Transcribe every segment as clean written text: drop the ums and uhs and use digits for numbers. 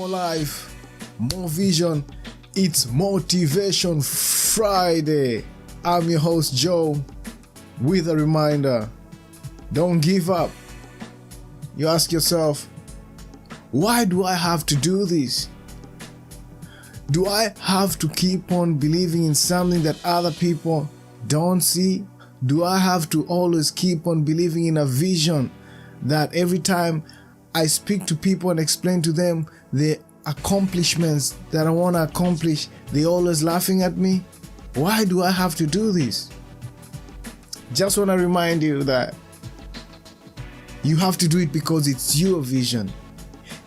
More life, more vision. It's Motivation Friday. I'm your host Joe with a reminder: don't give up. You ask yourself, why do I have to do this? Do I have to keep on believing in something that other people don't see? Do I have to always keep on believing in a vision that every time I speak to people and explain to them the accomplishments that I want to accomplish, they always laughing at me? Why do I have to do this? Just want to remind you that you have to do it because it's your vision.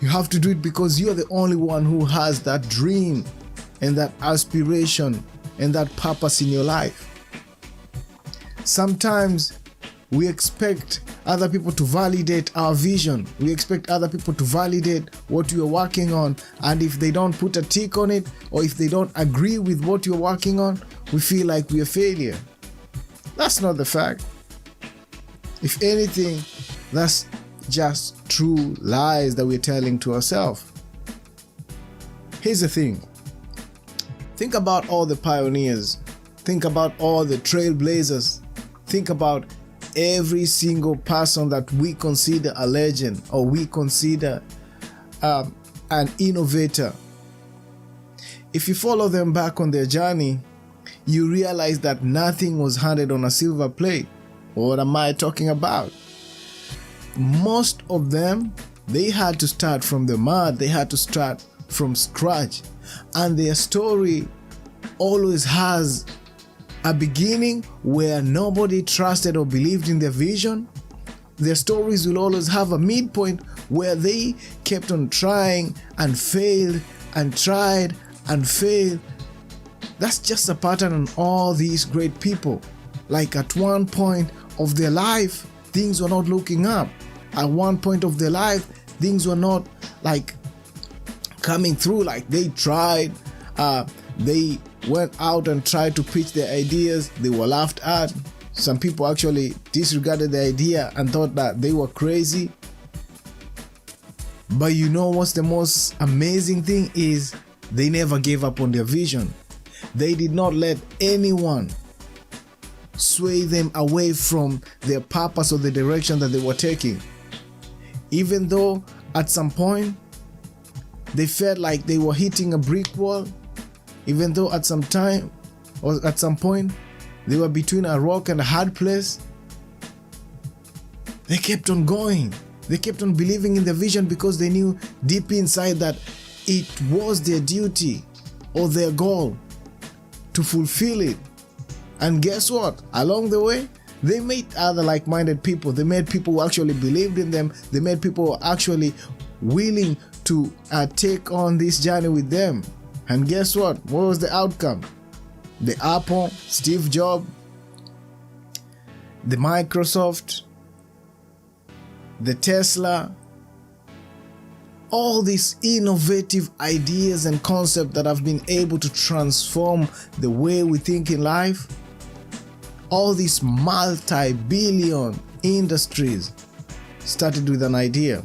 You have to do it because you are the only one who has that dream and that aspiration and that purpose in your life. Sometimes we expect other people to validate our vision. We expect other people to validate what we are working on. And if they don't put a tick on it, or if they don't agree with what you're working on, we feel like we're a failure. That's not the fact. If anything, that's just true lies that we're telling to ourselves. Here's the thing. Think about all the pioneers. Think about all the trailblazers. Think about every single person that we consider a legend or we consider an innovator. If you follow them back on their journey, you realize that nothing was handed on a silver plate. What am I talking about? Most of them, they had to start from the mud. They had to start from scratch. And their story always has a beginning where nobody trusted or believed in their vision. Their stories will always have a midpoint where they kept on trying and failed and tried and failed. That's just a pattern on all these great people. Like at one point of their life, things were not looking up. At one point of their life, things were not like coming through. Like they tried, they went out and tried to pitch their ideas. They were laughed at. Some people actually disregarded the idea and thought that they were crazy. But you know what's the most amazing thing is they never gave up on their vision. They did not let anyone sway them away from their purpose or the direction that they were taking. Even though at some point they felt like they were hitting a brick wall, even though at some time or at some point they were between a rock and a hard place, they kept on going. They kept on believing in their vision because they knew deep inside that it was their duty or their goal to fulfill it. And guess what? Along the way, they met other like-minded people. They met people who actually believed in them. They met people who were actually willing to take on this journey with them. And guess what? What was the outcome? The Apple, Steve Jobs, the Microsoft, the Tesla, all these innovative ideas and concepts that have been able to transform the way we think in life. All these multi-billion industries started with an idea.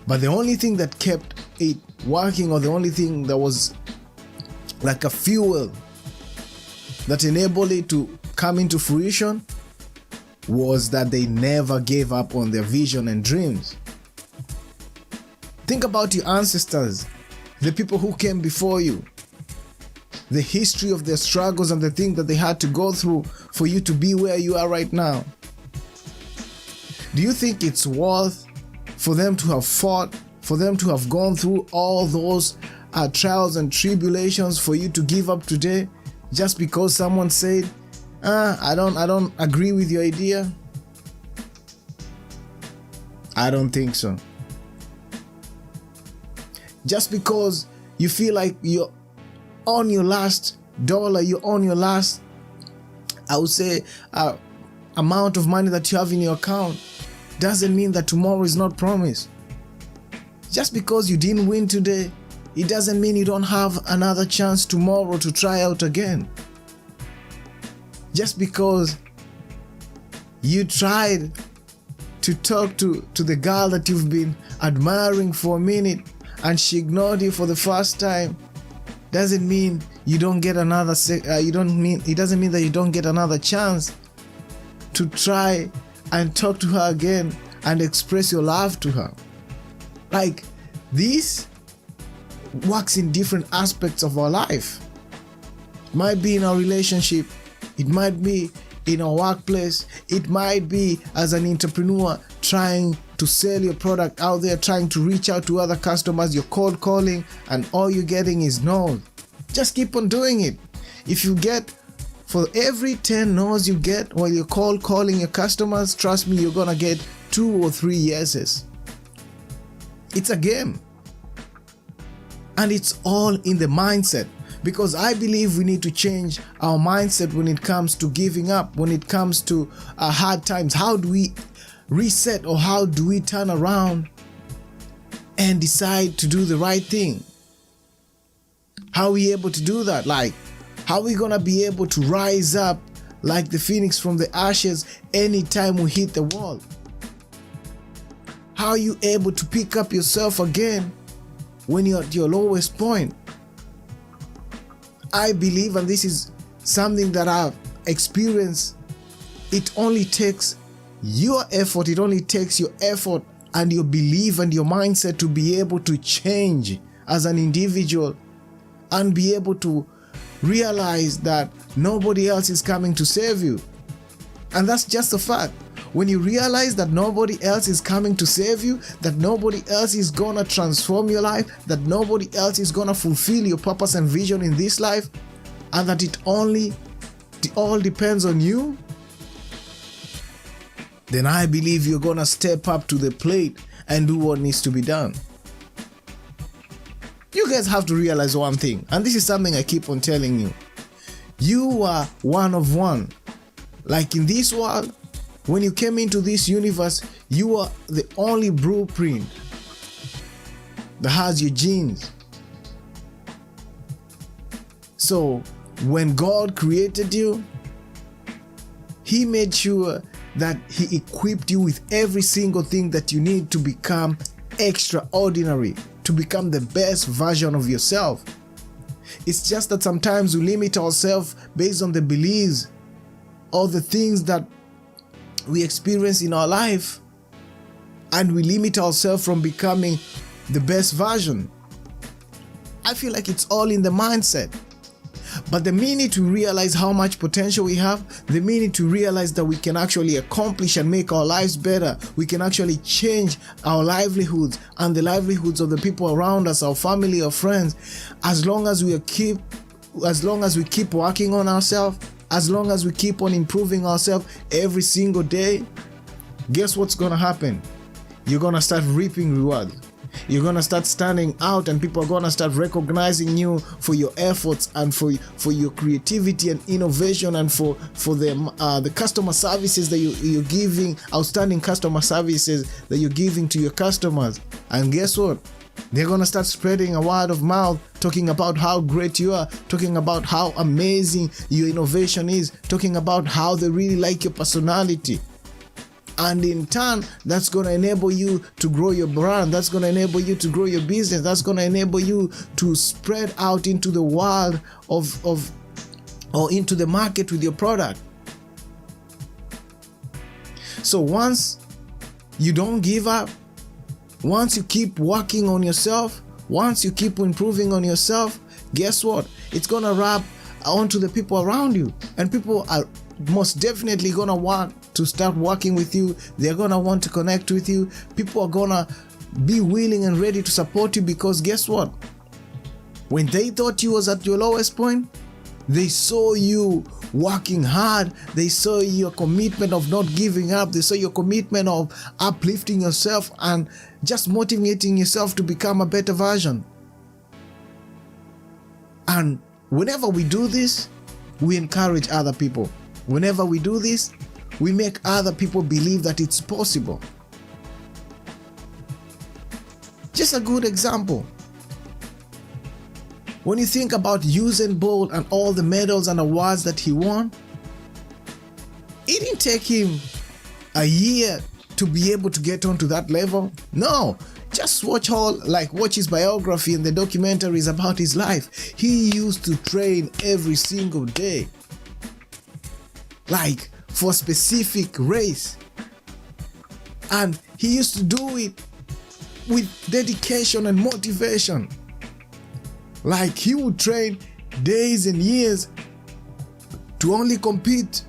But the only thing that kept it working, or the only thing that was like a fuel that enabled it to come into fruition, was that they never gave up on their vision and dreams. Think about your ancestors, the people who came before you, the history of their struggles and the things that they had to go through for you to be where you are right now. Do you think it's worth for them to have fought, for them to have gone through all those trials and tribulations for you to give up today just because someone said, I don't agree with your idea? I don't think so. Just because you feel like you're on your last dollar, you're on your last, I would say, amount of money that you have in your account, doesn't mean that tomorrow is not promised. Just because you didn't win today, it doesn't mean you don't have another chance tomorrow to try out again. Just because you tried to talk to the girl that you've been admiring for a minute and she ignored you for the first time, doesn't mean you don't get another it doesn't mean that you don't get another chance to try and talk to her again and express your love to her. Like, this works in different aspects of our life. It might be in our relationship, it might be in our workplace, it might be as an entrepreneur trying to sell your product out there, trying to reach out to other customers, you're cold calling and all you're getting is no. Just keep on doing it. If you get, for every 10 no's you get while you're cold calling your customers, trust me, you're gonna get 2 or 3 yeses. It's a game. And it's all in the mindset. Because I believe we need to change our mindset when it comes to giving up, when it comes to hard times. How do we reset, or how do we turn around and decide to do the right thing? How are we able to do that? Like, how are we gonna be able to rise up like the phoenix from the ashes anytime we hit the wall? How are you able to pick up yourself again when you're at your lowest point? I believe, and this is something that I've experienced, it only takes your effort, it only takes your effort and your belief and your mindset to be able to change as an individual and be able to realize that nobody else is coming to save you. And that's just a fact. When you realize that nobody else is coming to save you, that nobody else is gonna transform your life, that nobody else is gonna fulfill your purpose and vision in this life, and that it all depends on you, then I believe you're gonna step up to the plate and do what needs to be done. You guys have to realize one thing, and this is something I keep on telling you. You are one of one. Like, in this world, when you came into this universe, you are the only blueprint that has your genes. So when God created you, He made sure that He equipped you with every single thing that you need to become extraordinary, to become the best version of yourself. It's just that sometimes we limit ourselves based on the beliefs or the things that we experience in our life, and we limit ourselves from becoming the best version. I feel like it's all in the mindset. But the minute we realize how much potential we have, the minute we realize that we can actually accomplish and make our lives better, we can actually change our livelihoods and the livelihoods of the people around us, our family or friends, as long as we keep working on ourselves, as long as we keep on improving ourselves every single day, guess what's gonna happen? You're gonna start reaping rewards. You're gonna start standing out, and people are gonna start recognizing you for your efforts and for your creativity and innovation, and for the customer services that you're giving, outstanding customer services that you're giving to your customers. And guess what? They're gonna start spreading a word of mouth, talking about how great you are, talking about how amazing your innovation is, talking about how they really like your personality. And in turn, that's going to enable you to grow your brand. That's going to enable you to grow your business. That's going to enable you to spread out into the world or into the market with your product. So once you don't give up, once you keep working on yourself, once you keep improving on yourself, guess what? It's going to rub onto the people around you. And people are most definitely going to want to start working with you. They're going to want to connect with you. People are going to be willing and ready to support you, because guess what? When they thought you was at your lowest point, they saw you working hard. They saw your commitment of not giving up. They saw your commitment of uplifting yourself and just motivating yourself to become a better version. And whenever we do this, we encourage other people. Whenever we do this, we make other people believe that it's possible. Just a good example. When you think about Usain Bolt and all the medals and awards that he won, it didn't take him a year to be able to get onto that level. No, Just watch his biography and the documentaries about his life. He used to train every single day, like for a specific race. And he used to do it with dedication and motivation. Like he would train days and years to only compete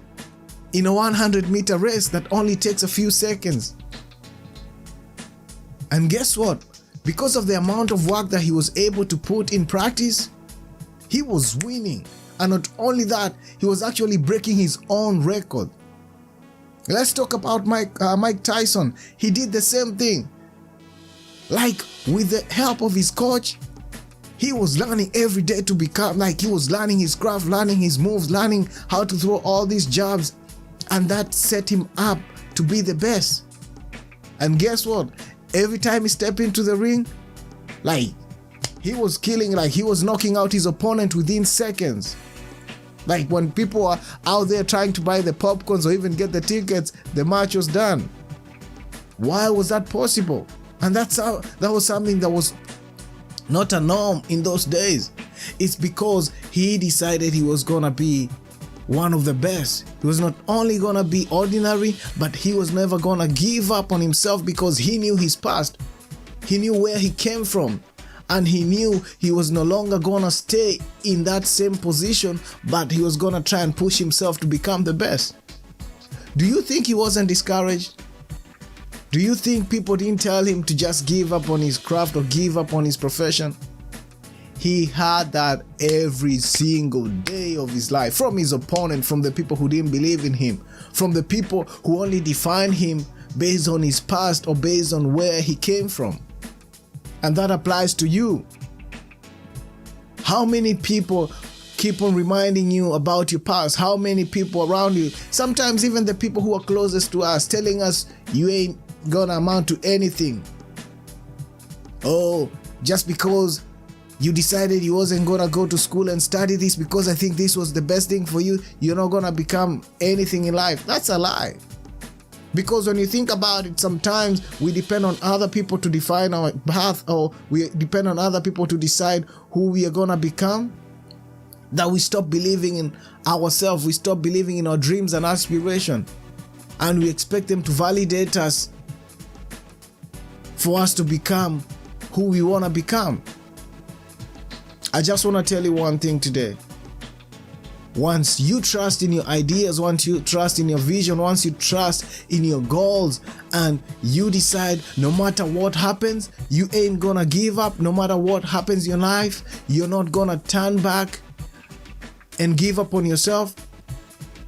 in a 100-meter race that only takes a few seconds. And guess what? Because of the amount of work that he was able to put in practice, he was winning. And not only that, he was actually breaking his own record. Let's talk about Mike Tyson. He did the same thing. Like with the help of his coach, he was learning every day to become, he was learning his craft, learning his moves, learning how to throw all these jabs. And that set him up to be the best. And guess what? Every time he stepped into the ring, he was killing, he was knocking out his opponent within seconds. Like when people are out there trying to buy the popcorns or even get the tickets, the match was done. Why was that possible? And that was something that was not a norm in those days. It's because he decided he was gonna be one of the best. He was not only gonna be ordinary, but he was never gonna give up on himself because he knew his past. He knew where he came from. And he knew he was no longer gonna stay in that same position, but he was gonna try and push himself to become the best. Do you think he wasn't discouraged? Do you think people didn't tell him to just give up on his craft or give up on his profession? He had that every single day of his life, from his opponent, from the people who didn't believe in him, from the people who only defined him based on his past or based on where he came from. And that applies to you. How many people keep on reminding you about your past? How many people around you, sometimes even the people who are closest to us, telling us you ain't gonna amount to anything? Oh, just because you decided you wasn't gonna go to school and study this because I think this was the best thing for you, you're not gonna become anything in life. That's a lie. Because when you think about it, sometimes we depend on other people to define our path, or we depend on other people to decide who we are gonna become, that we stop believing in ourselves, we stop believing in our dreams and aspiration, and we expect them to validate us for us to become who we wanna become. I just wanna tell you one thing today. Once you trust in your ideas, once you trust in your vision, once you trust in your goals, and you decide no matter what happens, you ain't gonna give up. No matter what happens in your life, you're not gonna turn back and give up on yourself.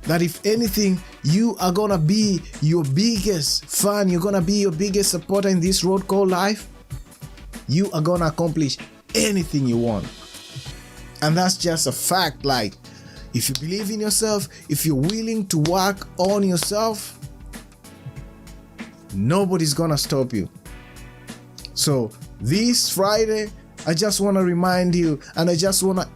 That if anything, you are gonna be your biggest fan, you're gonna be your biggest supporter in this road called life. You are gonna accomplish anything you want. And that's just a fact. If you believe in yourself, if you're willing to work on yourself, nobody's gonna stop you. So this Friday, I just want to remind you, and I just want to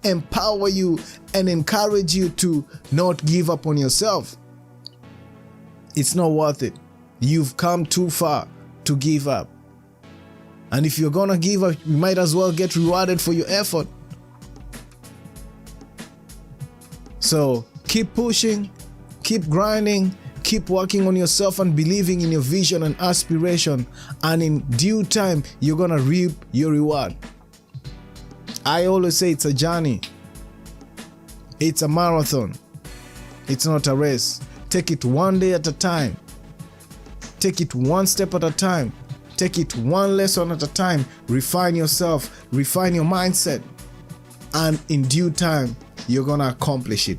empower you and encourage you to not give up on yourself. It's not worth it. You've come too far to give up. And if you're gonna give up, you might as well get rewarded for your effort. So keep pushing, keep grinding, keep working on yourself and believing in your vision and aspiration, and in due time, you're gonna reap your reward. I always say it's a journey. It's a marathon. It's not a race. Take it one day at a time. Take it one step at a time. Take it one lesson at a time. Refine yourself, refine your mindset, and in due time, you're gonna accomplish it.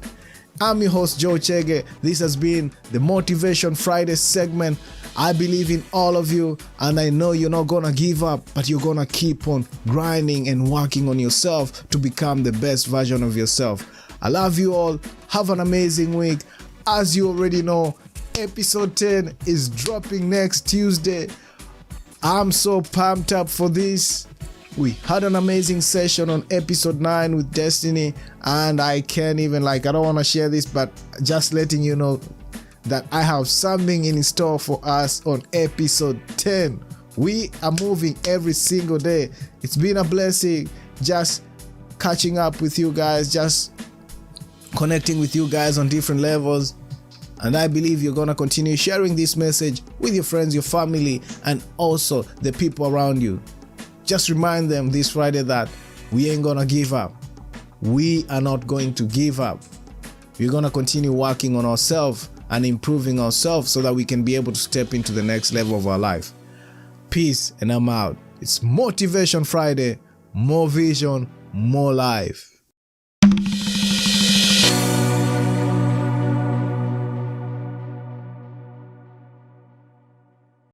I'm your host, Joe Chege. This has been the Motivation Friday segment. I believe in all of you, and I know you're not gonna give up, but you're gonna keep on grinding and working on yourself to become the best version of yourself. I love you all. Have an amazing week. As you already know, episode 10 is dropping next Tuesday. I'm so pumped up for this. We had an amazing session on episode 9 with Destiny, and I can't even I don't want to share this, but just letting you know, that I have something in store for us on episode 10. We are moving every single day. It's been a blessing just catching up with you guys, just connecting with you guys on different levels. And I believe you're going to continue sharing this message with your friends, your family, and also the people around you. Just remind them this Friday that we ain't going to give up. We are not going to give up. We're going to continue working on ourselves and improving ourselves so that we can be able to step into the next level of our life. Peace, and I'm out. It's Motivation Friday. More vision, more life.